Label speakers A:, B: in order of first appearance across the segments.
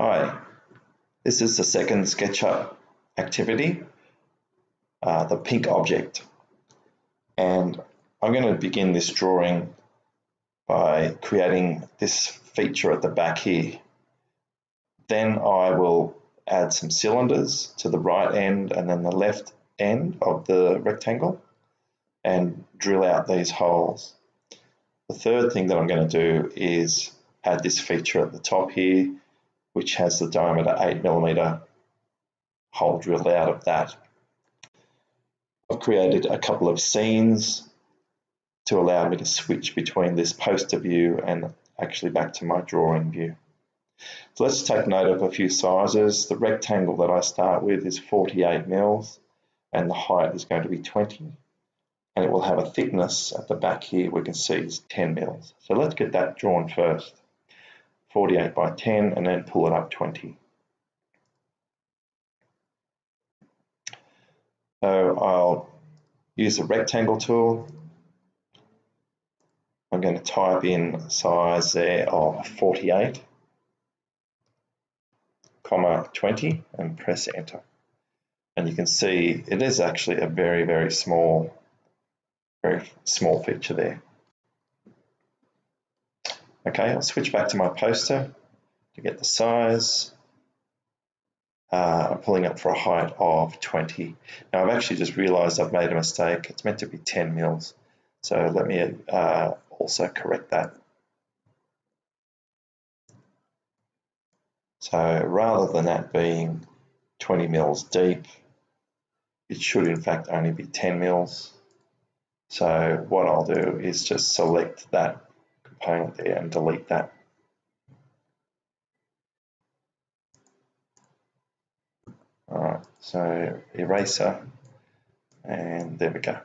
A: Hi, this is the second Sketchup activity, the pink object. And I'm going to begin this drawing by creating this feature at the back here. Then I will add some cylinders to the right end and then the left end of the rectangle and drill out these holes. The third thing that I'm going to do is add this feature at the top here, which has the diameter 8mm hole drilled out of that. I've created a couple of scenes to allow me to switch between this poster view and actually back to my drawing view. So let's take note of a few sizes. The rectangle that I start with is 48 mils and the height is going to be 20, and it will have a thickness at the back here we can see is 10 mils. So let's get that drawn first. 48 by 10 and then pull it up 20. So I'll use the rectangle tool. I'm going to type in size there of 48, 20 and press enter. And you can see it is actually a very small feature there. Okay, I'll switch back to my poster to get the size. I'm pulling up for a height of 20. Now I've actually just realized I've made a mistake. It's meant to be 10 mils. So let me also correct that. So rather than that being 20 mils deep, it should in fact only be 10 mils. So what I'll do is just select that component there and delete that. Alright, so eraser, and there we go.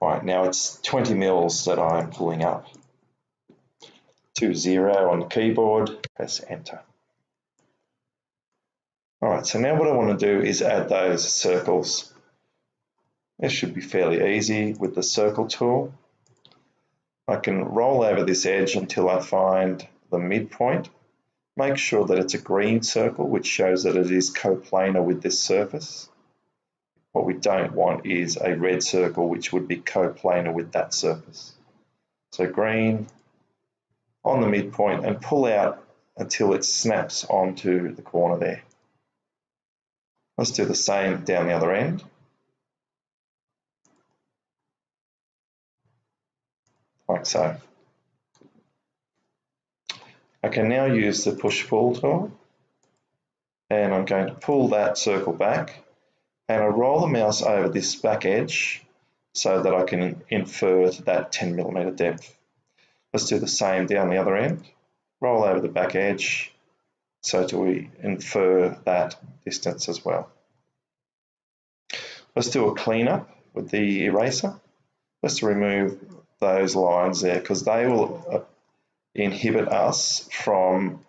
A: Alright, now it's 20 mils that I'm pulling up. 20 on the keyboard, press enter. Alright, so now what I want to do is add those circles. This should be fairly easy with the circle tool. I can roll over this edge until I find the midpoint. Make sure that it's a green circle, which shows that it is coplanar with this surface. What we don't want is a red circle, which would be coplanar with that surface. So green on the midpoint and pull out until it snaps onto the corner there. Let's do the same down the other end. Like so. I can now use the push-pull tool, and I'm going to pull that circle back, and I roll the mouse over this back edge so that I can infer that 10mm depth. Let's do the same down the other end. Roll over the back edge so that we infer that distance as well. Let's do a cleanup with the eraser. Let's remove those lines there because they will inhibit us from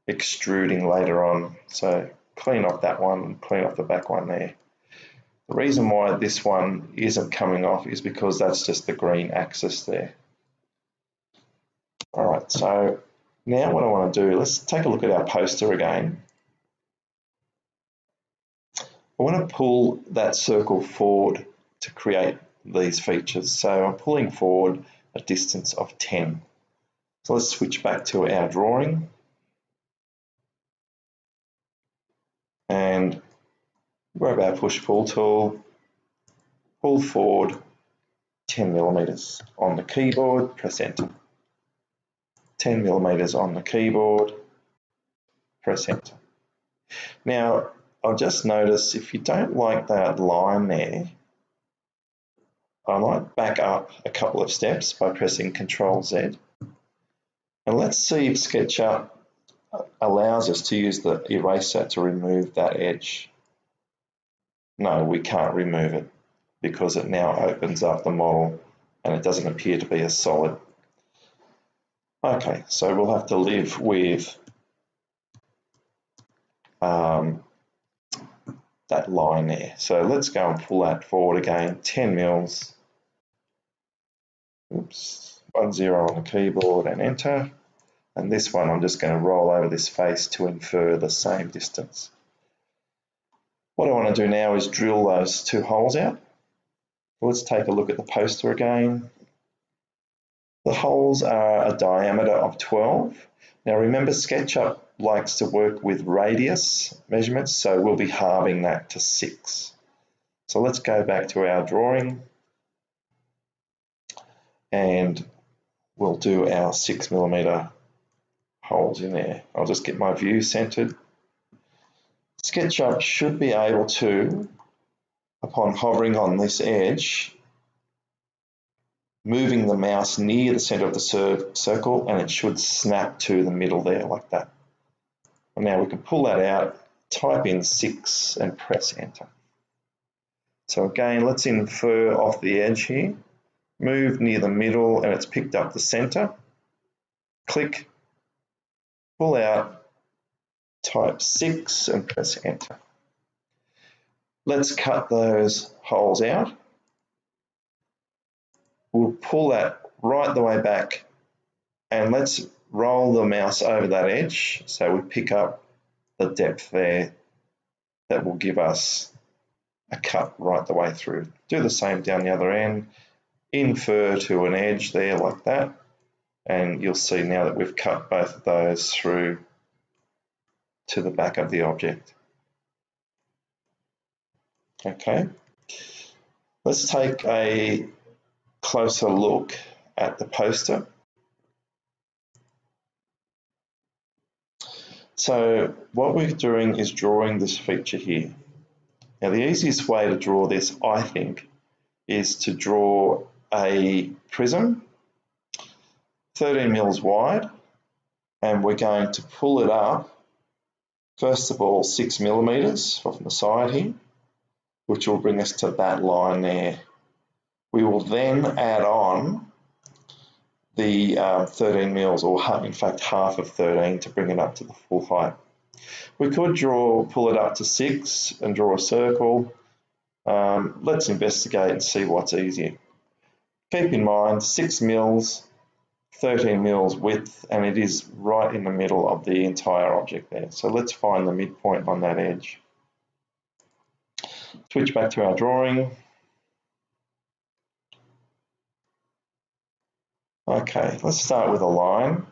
A: extruding later on. So clean off that one and clean off the back one there. The reason why this one isn't coming off is because that's just the green axis there. Alright, so now what I want to do, let's take a look at our poster again. I want to pull that circle forward to create these features. So I'm pulling forward a distance of 10. So let's switch back to our drawing and grab our push-pull tool, pull forward 10mm on the keyboard, press enter. 10mm on the keyboard, press enter. Now I'll just notice if you don't like that line there, I might back up a couple of steps by pressing Ctrl-Z. And let's see if SketchUp allows us to use the eraser to remove that edge. No, we can't remove it because it now opens up the model and it doesn't appear to be a solid. Okay, so we'll have to live with that line there. So let's go and pull that forward again, 10 mils. Oops, 10 on the keyboard and enter. And this one, I'm just going to roll over this face to infer the same distance. What I want to do now is drill those 2 holes out. Let's take a look at the poster again. The holes are a diameter of 12. Now remember, Sketchup likes to work with radius measurements, so we'll be halving that to 6. So let's go back to our drawing and we'll do our 6mm holes in there. I'll just get my view centered. Sketchup should be able to, upon hovering on this edge, moving the mouse near the center of the circle, and it should snap to the middle there like that. And now we can pull that out, type in 6 and press enter. So again, let's infer off the edge here, move near the middle and it's picked up the center. Click, pull out, type 6 and press enter. Let's cut those holes out. We'll pull that right the way back and let's roll the mouse over that edge so we pick up the depth there that will give us a cut right the way through. Do the same down the other end, infer to an edge there like that, and you'll see now that we've cut both of those through to the back of the object. Okay, let's take a closer look at the poster. So what we're doing is drawing this feature here. Now the easiest way to draw this, I think, is to draw a prism 13 mils wide, and we're going to pull it up, first of all 6mm from the side here, which will bring us to that line there. We will then add on the 13 mils, or in fact half of 13, to bring it up to the full height. We could pull it up to 6 and draw a circle. Let's investigate and see what's easier. Keep in mind 6 mils, 13 mils width, and it is right in the middle of the entire object there. So let's find the midpoint on that edge. Switch back to our drawing. Okay, let's start with a line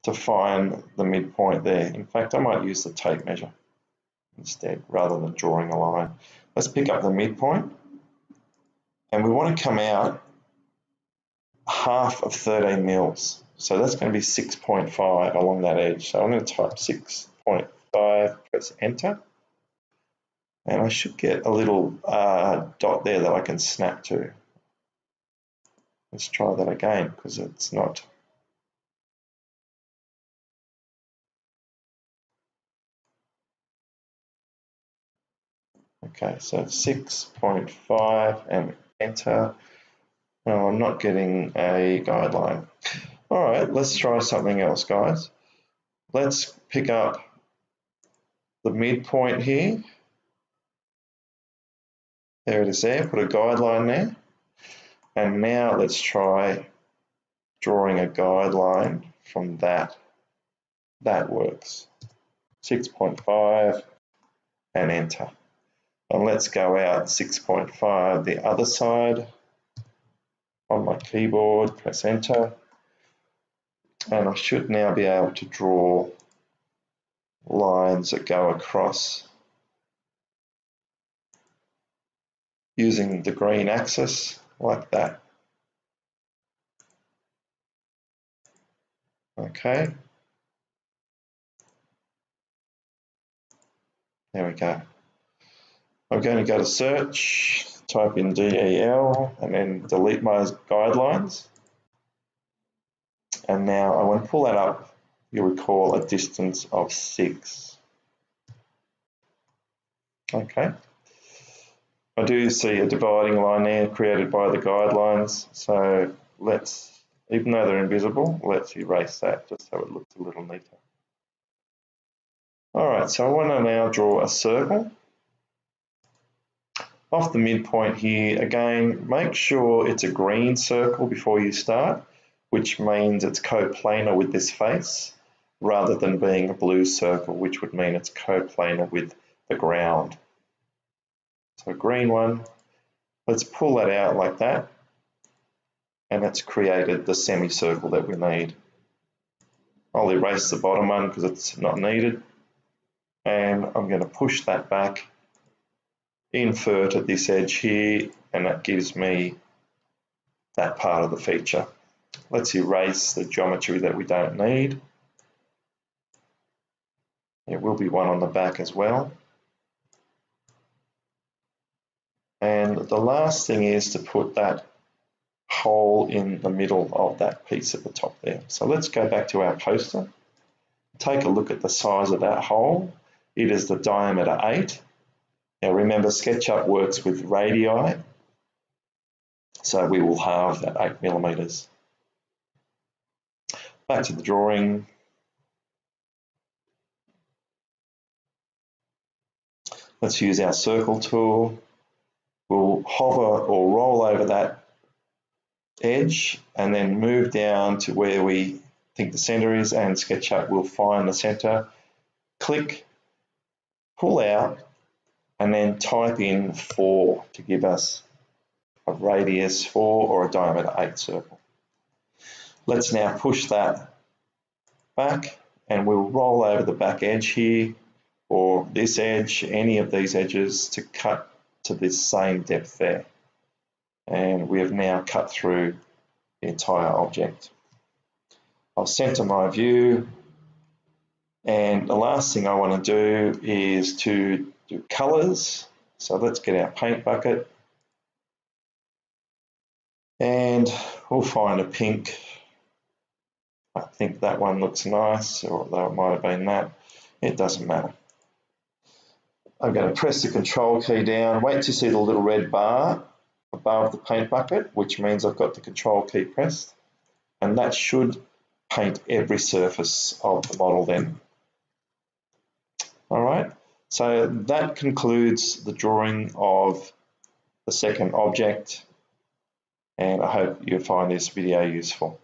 A: to find the midpoint there. In fact, I might use the tape measure instead rather than drawing a line. Let's pick up the midpoint, and we want to come out half of 13 mils. So that's going to be 6.5 along that edge. So I'm going to type 6.5, press enter. And I should get a little dot there that I can snap to. Let's try that again because it's not. Okay, so 6.5 and enter. No, I'm not getting a guideline. All right, let's try something else, guys. Let's pick up the midpoint here. There it is there, put a guideline there. And now let's try drawing a guideline from that. That works. 6.5 and enter. And let's go out 6.5 the other side on my keyboard, press enter. And I should now be able to draw lines that go across using the green axis like that. Okay. There we go. I'm going to go to search, type in DEL, and then delete my guidelines. And now I want to pull that up. You'll recall a distance of 6. Okay. I do see a dividing line there created by the guidelines. So let's, even though they're invisible, let's erase that just so it looks a little neater. All right, so I want to now draw a circle. Off the midpoint here, again, make sure it's a green circle before you start. which means it's coplanar with this face, rather than being a blue circle, which would mean it's coplanar with the ground. So green one, let's pull that out like that, and it's created the semicircle that we need. I'll erase the bottom one because it's not needed, and I'm going to push that back, invert at this edge here, and that gives me that part of the feature. Let's erase the geometry that we don't need. There will be one on the back as well. And the last thing is to put that hole in the middle of that piece at the top there. So let's go back to our poster. Take a look at the size of that hole. It is the diameter 8. Now remember, SketchUp works with radii, so we will halve that 8 millimeters. Back to the drawing. Let's use our circle tool. We'll hover or roll over that edge and then move down to where we think the center is, and SketchUp will find the center. Click, pull out, and then type in 4 to give us a radius 4 or a diameter 8 circle. Let's now push that back, and we'll roll over the back edge here, or this edge, any of these edges, to cut to this same depth there. And we have now cut through the entire object. I'll center my view, and the last thing I want to do is to do colors. So let's get our paint bucket, and we'll find a pink. I think that one looks nice, although it might have been that. It doesn't matter. I'm going to press the control key down, wait to see the little red bar above the paint bucket, which means I've got the control key pressed, and that should paint every surface of the model then. All right, so that concludes the drawing of the second object, and I hope you find this video useful.